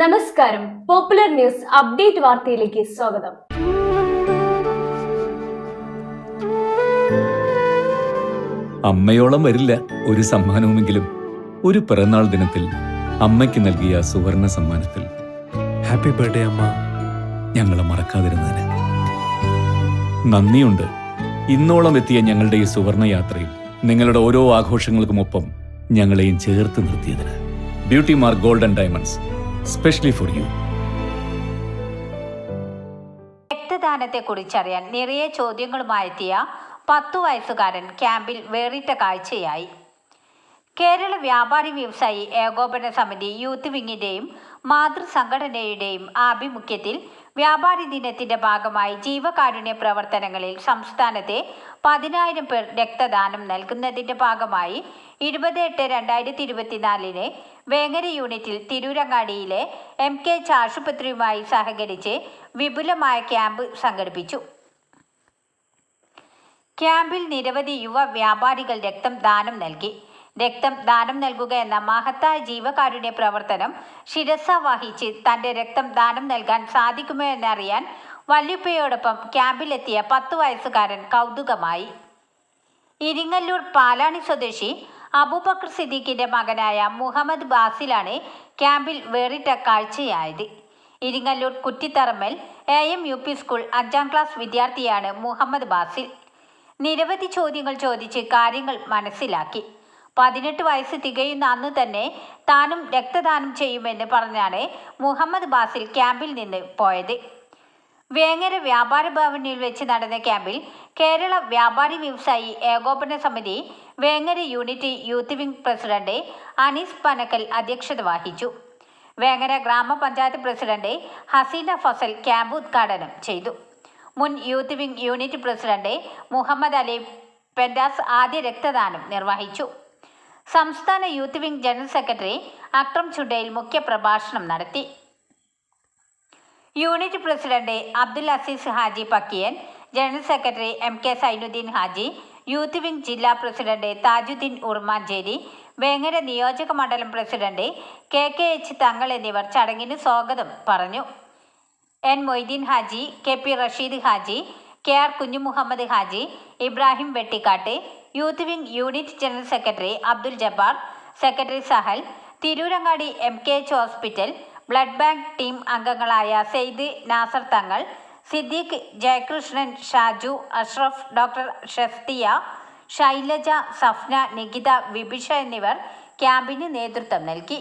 നമസ്കാരം. Popular news update വാർത്തയിലേക്ക് സ്വാഗതം. അമ്മയോളം വരില്ല ഒരു സമ്മാനവുമെങ്കിലും ഒരു പിറന്നാൾ ദിനത്തിൽ അമ്മയ്ക്ക് നൽകിയ സുവർണ സമ്മാനത്തിൽ ഹാപ്പി ബർത്ത്ഡേ അമ്മ. ഞങ്ങളെ മറക്കാതിരുന്നതിന് നന്ദിയുണ്ട്. ഇന്നോളം എത്തിയ ഞങ്ങളുടെ ഈ സുവർണ യാത്രയിൽ നിങ്ങളുടെ ഓരോ ആഘോഷങ്ങൾക്കുമൊപ്പം ഞങ്ങളെയും ചേർത്ത് നിർത്തിയതിന്. Beauty mark gold and diamonds, specially for you. രക്തദാനത്തെ കുറിച്ചറിയാൻ നിറയെ ചോദ്യങ്ങളുമായെത്തിയ 10 വയസ്സുകാരൻ ക്യാമ്പിൽ വേറിട്ട കാഴ്ചയായി. കേരള വ്യാപാരി വ്യവസായി ഏകോപന സമിതി യൂത്ത് വിങ്ങിന്റെയും മാതൃസംഘടനയുടെയും ആഭിമുഖ്യത്തിൽ വ്യാപാരി ദിനത്തിന്റെ ഭാഗമായി ജീവകാരുണ്യ പ്രവർത്തനങ്ങളിൽ സംസ്ഥാനത്തെ 10,000 പേർ രക്തദാനം നൽകുന്നതിന്റെ ഭാഗമായി 20/8/2024 വേങ്ങര യൂണിറ്റിൽ തിരൂരങ്ങാടിയിലെ MKH ആശുപത്രിയുമായി സഹകരിച്ച് വിപുലമായ ക്യാമ്പ് സംഘടിപ്പിച്ചു. ക്യാമ്പിൽ നിരവധി യുവ വ്യാപാരികൾ രക്തം ദാനം നൽകി. രക്തം ദാനം നൽകുക എന്ന മഹത്തായ ജീവകാരുണ്യ പ്രവർത്തനം ശിരസ വഹിച്ച് തൻ്റെ രക്തം ദാനം നൽകാൻ സാധിക്കുമോ എന്നറിയാൻ വല്യുപ്പയോടൊപ്പം ക്യാമ്പിലെത്തിയ 10 വയസ്സുകാരൻ കൗതുകമായി. ഇരിങ്ങല്ലൂർ പാലാണി സ്വദേശി അബൂബക്കർ സിദ്ദീഖിന്റെ മകനായ മുഹമ്മദ് ബാസിലാണ് ക്യാമ്പിൽ വേറിട്ട കാഴ്ചയായത്. ഇരിങ്ങല്ലൂർ കുറ്റിത്തറമ്മൽ AM-UP സ്കൂൾ 5ാം ക്ലാസ് വിദ്യാർത്ഥിയാണ് മുഹമ്മദ് ബാസിൽ. നിരവധി ചോദ്യങ്ങൾ ചോദിച്ച് കാര്യങ്ങൾ മനസ്സിലാക്കി. 18 വയസ്സ് തികയുന്ന അന്ന് തന്നെ താനും രക്തദാനം ചെയ്യുമെന്ന് പറഞ്ഞാണ് മുഹമ്മദ് ബാസിൽ ക്യാമ്പിൽ നിന്ന് പോയത്. വേങ്ങര വ്യാപാര ഭവനിൽ വെച്ച് നടന്ന ക്യാമ്പിൽ കേരള വ്യാപാരി വ്യവസായി ഏകോപന സമിതി Vengara unit youth wing president Anees Panakkal അധ്യക്ഷത വഹിച്ചു. വേങ്ങര ഗ്രാമപഞ്ചായത്ത് പ്രസിഡന്റ് ഹസീന ഫസൽ ക്യാമ്പ് ഉദ്ഘാടനം ചെയ്തു. മുൻ youth wing unit president Muhammad Ali Pendas ആദ്യ രക്തദാനം നിർവഹിച്ചു. സംസ്ഥാന youth wing general secretary Akram Chundayil മുഖ്യപ്രഭാഷണം നടത്തി. Unit president Abdul Azeez Haji Pakkiyan, general secretary MK Zainuddin Haji, youth wing ജില്ലാ പ്രസിഡന്റ് താജുദ്ദീൻ ഉർമാഞ്ചേരി, വേങ്ങര നിയോജക മണ്ഡലം പ്രസിഡന്റ് KKH തങ്ങൾ എന്നിവർ ചടങ്ങിന് സ്വാഗതം പറഞ്ഞു. N Moideen Haji, KP Rasheed Haji, KR Kunjumuhammad Haji, Ibrahim Vettikkattu, youth wing unit general secretary Abdul Jabbar, secretary Sahal, Tirurangadi MKH hospital blood bank team അംഗങ്ങളായ സെയ്ദ് നാസർ തങ്ങൾ, സിദ്ദീഖ്, ജയകൃഷ്ണൻ, ഷാജു, അഷ്റഫ്, ഡോക്ടർ ഷസ്തിയ, ശൈലജ, സഫ്ന, നികിത, വിഭിഷ എന്നിവർ ക്യാമ്പിന് നേതൃത്വം നൽകി.